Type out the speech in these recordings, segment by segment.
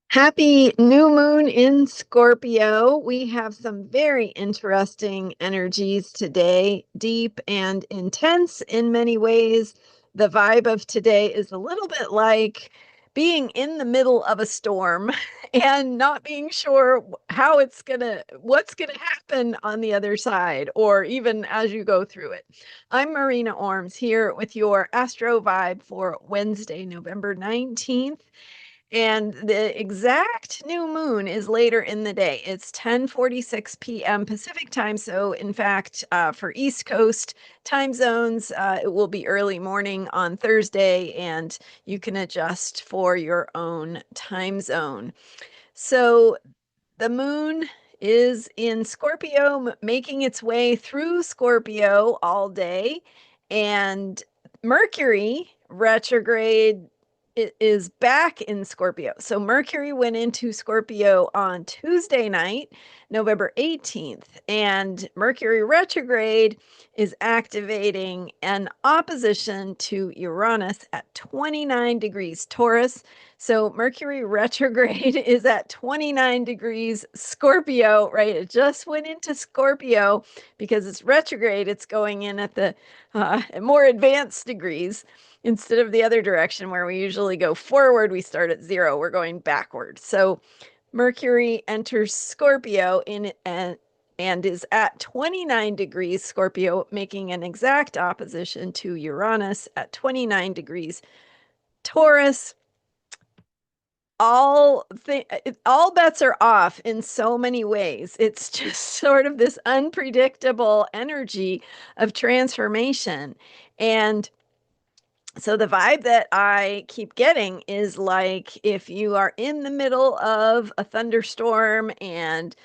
Happy new moon in Scorpio. We have some very interesting energies today, deep and intense in many ways. The vibe of today is a little bit like being in the middle of a storm and not being sure what's gonna happen on the other side, or even as you go through it. I'm Marina Orms here with your Astro Vibe for Wednesday, November 19th. And the exact new moon is later in the day. It's 10:46 p.m. Pacific time. So, in fact, for East Coast time zones, it will be early morning on Thursday, and you can adjust for your own time zone. So, the moon is in Scorpio, making its way through Scorpio all day, and Mercury retrograde is back in Scorpio. So Mercury went into Scorpio on Tuesday night, November 18th, and Mercury retrograde is activating an opposition to Uranus at 29 degrees Taurus. So Mercury retrograde is at 29 degrees Scorpio, right? It just went into Scorpio because it's retrograde. It's going in at the more advanced degrees instead of the other direction where we usually go forward. We start at zero. We're going backward. So Mercury enters Scorpio and is at 29 degrees Scorpio, making an exact opposition to Uranus at 29 degrees Taurus. All bets are off in so many ways. It's just sort of this unpredictable energy of transformation. And so the vibe that I keep getting is like if you are in the middle of a thunderstorm and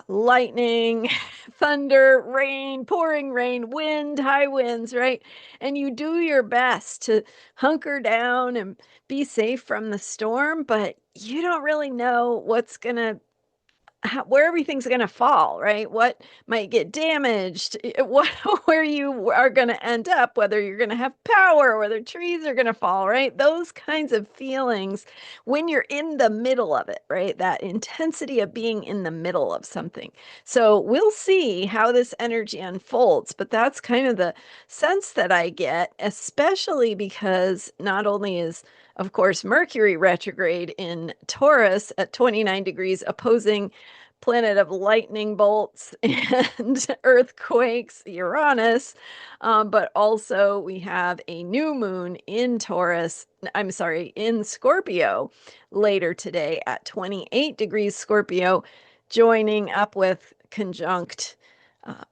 lightning, thunder, rain, pouring rain, wind, high winds, right? And you do your best to hunker down and be safe from the storm, but you don't really know where everything's going to fall, right? What might get damaged, what where you are going to end up, whether you're going to have power, whether trees are going to fall, right? Those kinds of feelings when you're in the middle of it, right? That intensity of being in the middle of something. So we'll see how this energy unfolds, but that's kind of the sense that I get, especially because not only is of course, Mercury retrograde in Taurus at 29 degrees, opposing planet of lightning bolts and earthquakes, Uranus. But also, we have a new moon in in Scorpio later today at 28 degrees Scorpio, joining up with conjunct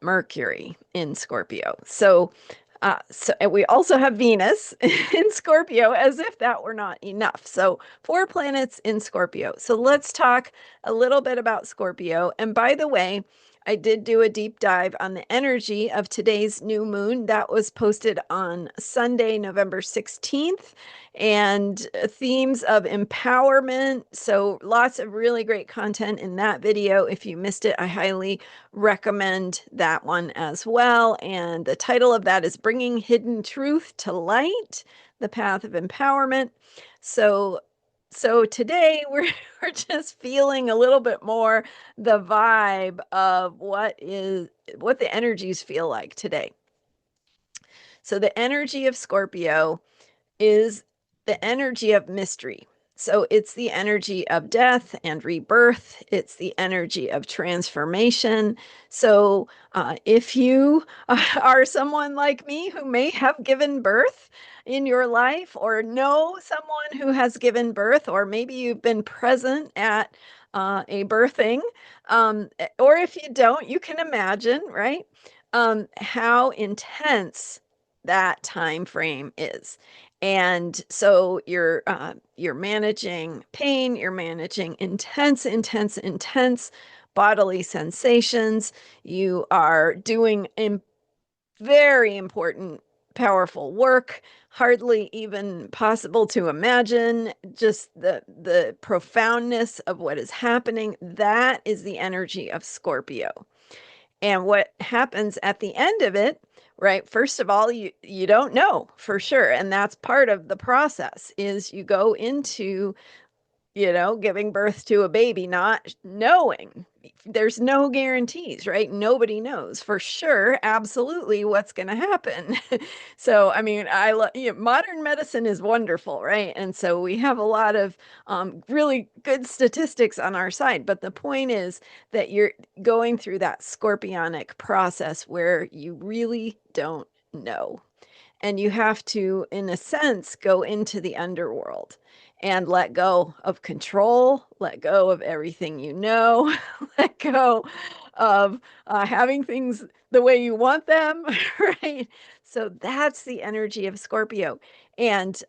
Mercury in Scorpio. So we also have Venus in Scorpio, as if that were not enough. So 4 planets in Scorpio. So let's talk a little bit about Scorpio. And by the way, I did do a deep dive on the energy of today's new moon. That was posted on Sunday, November 16th, and themes of empowerment. So lots of really great content in that video. If you missed it, I highly recommend that one as well. And the title of that is Bringing Hidden Truth to Light, The Path of Empowerment. So today we're just feeling a little bit more the vibe of what the energies feel like today. So the energy of Scorpio is the energy of mystery. So it's the energy of death and rebirth. It's the energy of transformation. So if you are someone like me who may have given birth in your life, or know someone who has given birth, or maybe you've been present at a birthing, or if you don't, you can imagine, right? How intense that time frame is. And so you're managing pain, you're managing intense bodily sensations. You are doing very important, powerful work, hardly even possible to imagine just the profoundness of what is happening. That is the energy of Scorpio. And what happens at the end of it, right? First of all, you don't know for sure, and that's part of the process is you go into giving birth to a baby, not knowing. There's no guarantees, right? Nobody knows for sure, absolutely what's going to happen. So, I mean, modern medicine is wonderful, right? And so we have a lot of really good statistics on our side. But the point is that you're going through that scorpionic process where you really don't know. And you have to, in a sense, go into the underworld and let go of control, let go of everything you know, let go of having things the way you want them, right? So that's the energy of Scorpio. And,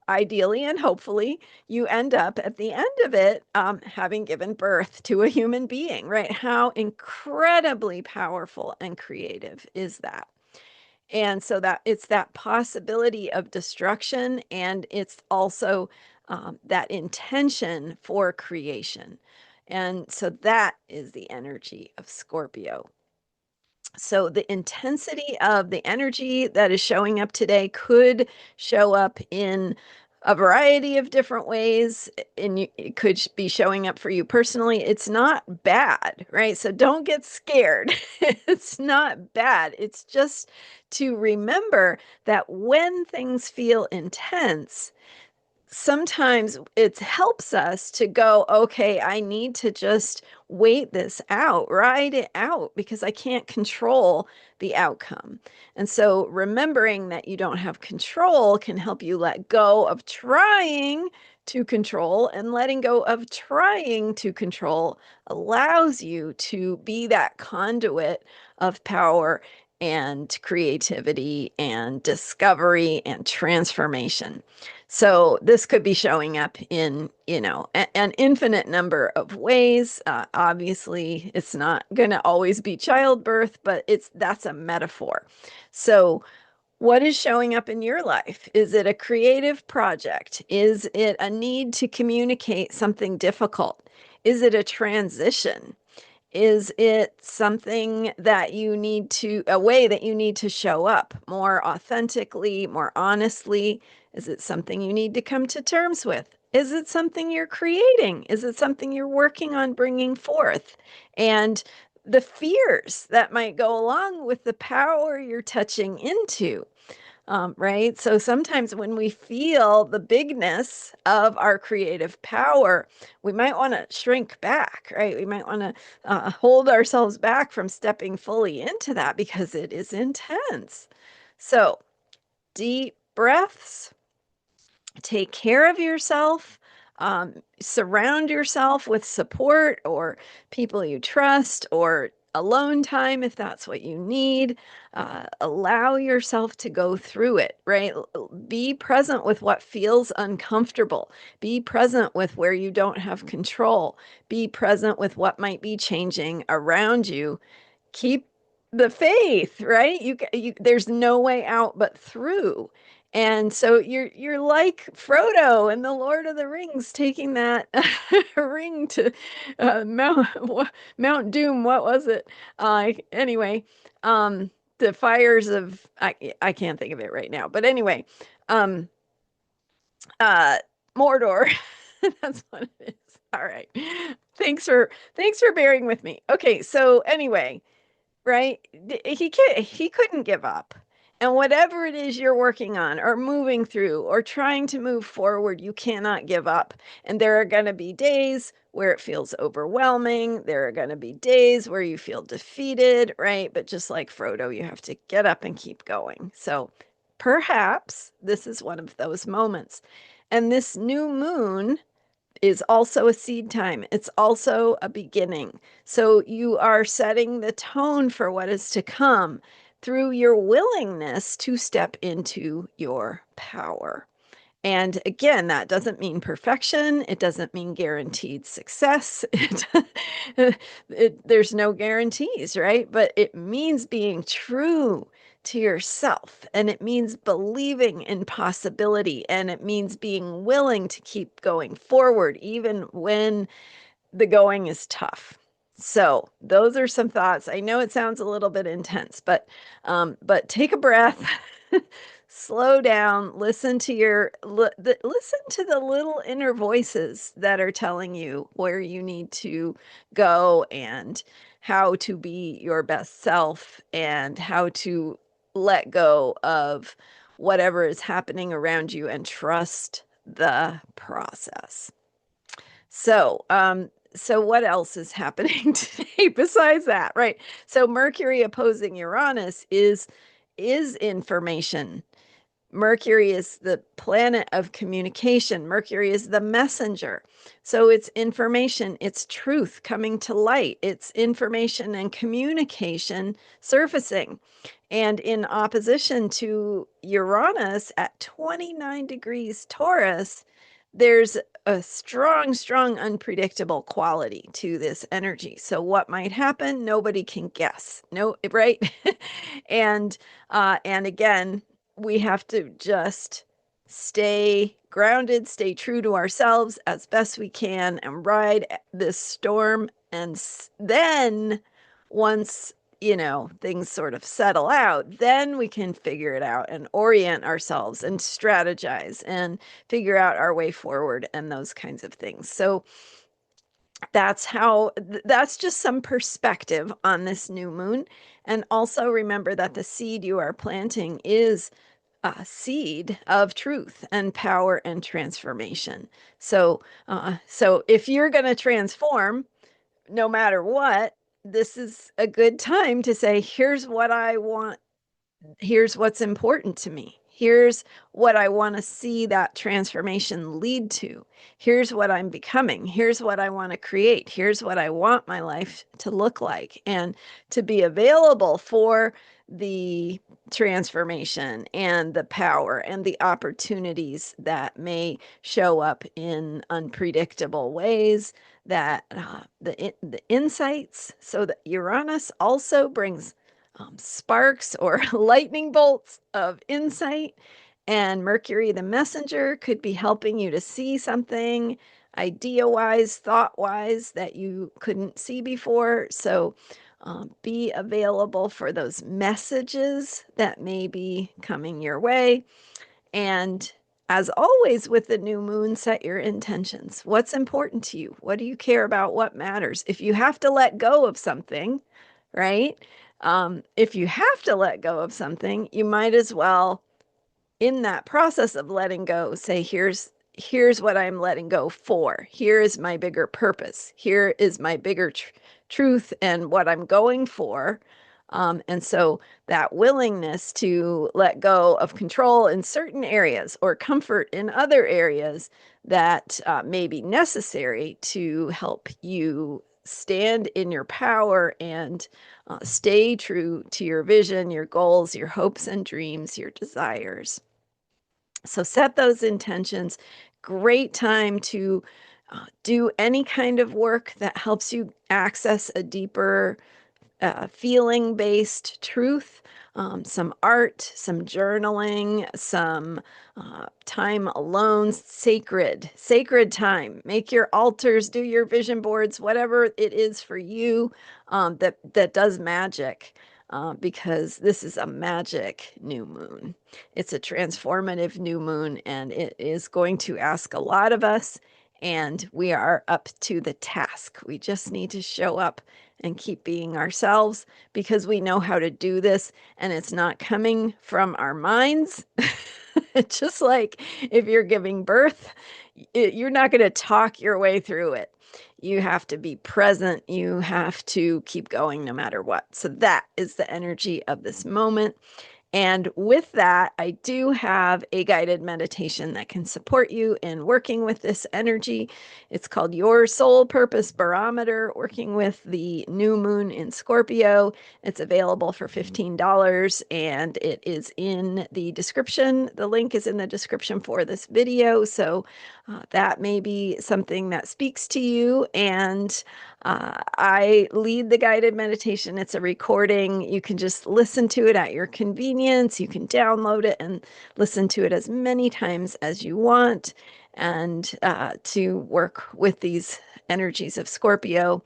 ideally and hopefully, you end up at the end of it having given birth to a human being, right? How incredibly powerful and creative is that? And so that it's that possibility of destruction, and it's also that intention for creation. And so that is the energy of Scorpio. So the intensity of the energy that is showing up today could show up in a variety of different ways, and it could be showing up for you personally. It's not bad, right? So don't get scared. It's not bad. It's just to remember that when things feel intense, sometimes it helps us to go, okay, I need to just wait this out, ride it out, because I can't control the outcome. And so remembering that you don't have control can help you let go of trying to control, and letting go of trying to control allows you to be that conduit of power and creativity and discovery and transformation. So this could be showing up in, an infinite number of ways. Obviously, it's not going to always be childbirth, but that's a metaphor. So what is showing up in your life? Is it a creative project? Is it a need to communicate something difficult? Is it a transition? Is it something that a way that you need to show up more authentically, more honestly? Is it something you need to come to terms with? Is it something you're creating? Is it something you're working on bringing forth? And the fears that might go along with the power you're touching into. Right? So sometimes when we feel the bigness of our creative power, we might want to shrink back, right? We might want to hold ourselves back from stepping fully into that because it is intense. So deep breaths, take care of yourself, surround yourself with support or people you trust, or alone time if that's what you need. Allow yourself to go through it, right? Be present with what feels uncomfortable. Be present with where you don't have control. Be present with what might be changing around you. Keep the faith, right? There's no way out but through. And so you're like Frodo in the Lord of the Rings, taking that ring to Mount Doom. What was it? Anyway, the fires of I can't think of it right now. But anyway, um, uh, Mordor. That's what it is. All right. Thanks for bearing with me. Okay, so anyway, right? He couldn't give up. And whatever it is you're working on or moving through or trying to move forward, you cannot give up. And there are going to be days where it feels overwhelming. There are going to be days where you feel defeated, right? But just like Frodo, you have to get up and keep going. So perhaps this is one of those moments. And this new moon is also a seed time. It's also a beginning. So you are setting the tone for what is to come through your willingness to step into your power. And again, that doesn't mean perfection. It doesn't mean guaranteed success. There's no guarantees, right? But it means being true to yourself. And it means believing in possibility. And it means being willing to keep going forward, even when the going is tough. So those are some thoughts. I know it sounds a little bit intense, but take a breath, slow down, listen to listen to the little inner voices that are telling you where you need to go and how to be your best self and how to let go of whatever is happening around you and trust the process. So what else is happening today besides that, right? So Mercury opposing Uranus is information. Mercury is the planet of communication. Mercury is the messenger. So it's information, it's truth coming to light. It's information and communication surfacing. And in opposition to Uranus at 29 degrees Taurus, there's a strong, strong, unpredictable quality to this energy. So what might happen? Nobody can guess. No, right? And again, we have to just stay grounded, stay true to ourselves as best we can, and ride this storm. And then once things sort of settle out, then we can figure it out and orient ourselves and strategize and figure out our way forward and those kinds of things. So that's just some perspective on this new moon. And also remember that the seed you are planting is a seed of truth and power and transformation. So if you're going to transform, no matter what, this is a good time to say, here's what I want. Here's what's important to me. Here's what I want to see that transformation lead to. Here's what I'm becoming. Here's what I want to create. Here's what I want my life to look like, and to be available for the transformation and the power and the opportunities that may show up in unpredictable ways, that the insights. So that Uranus also brings sparks or lightning bolts of insight. And Mercury, the messenger, could be helping you to see something idea wise, thought wise, that you couldn't see before. So be available for those messages that may be coming your way. And as always, with the new moon, set your intentions. What's important to you? What do you care about? What matters? If you have to let go of something, right? If you have to let go of something, you might as well, in that process of letting go, say, here's what I'm letting go for. Here is my bigger purpose. Here is my bigger truth and what I'm going for. And so that willingness to let go of control in certain areas or comfort in other areas that may be necessary to help you stand in your power and stay true to your vision, your goals, your hopes and dreams, your desires. So set those intentions. Great time to do any kind of work that helps you access a deeper feeling based truth, some art, some journaling, some time alone, sacred time. Make your altars, do your vision boards, whatever it is for you that does magic. Because this is a magic new moon. It's a transformative new moon, and it is going to ask a lot of us, and we are up to the task. We just need to show up and keep being ourselves, because we know how to do this, and it's not coming from our minds. It's just like if you're giving birth, you're not going to talk your way through it. You have to be present. You have to keep going no matter what. So that is the energy of this moment. And with that, I do have a guided meditation that can support you in working with this energy. It's called Your Soul Purpose Barometer, working with the new moon in Scorpio. It's available for $15, and it is in the description. The link is in the description for this video. So that may be something that speaks to you. And I lead the guided meditation. It's a recording. You can just listen to it at your convenience. You can download it and listen to it as many times as you want. and to work with these energies of Scorpio.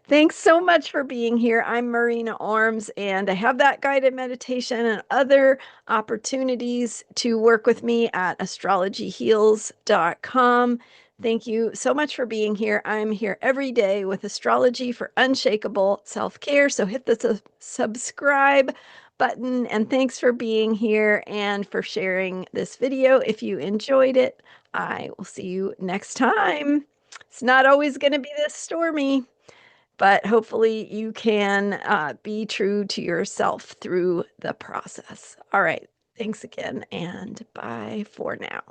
Thanks so much for being here. I'm Marina Orms, and I have that guided meditation and other opportunities to work with me at astrologyheals.com. Thank you so much for being here. I'm here every day with astrology for unshakable self-care. So hit the subscribe button, and thanks for being here and for sharing this video. If you enjoyed it, I will see you next time. It's not always going to be this stormy, but hopefully you can be true to yourself through the process. All right. Thanks again, and bye for now.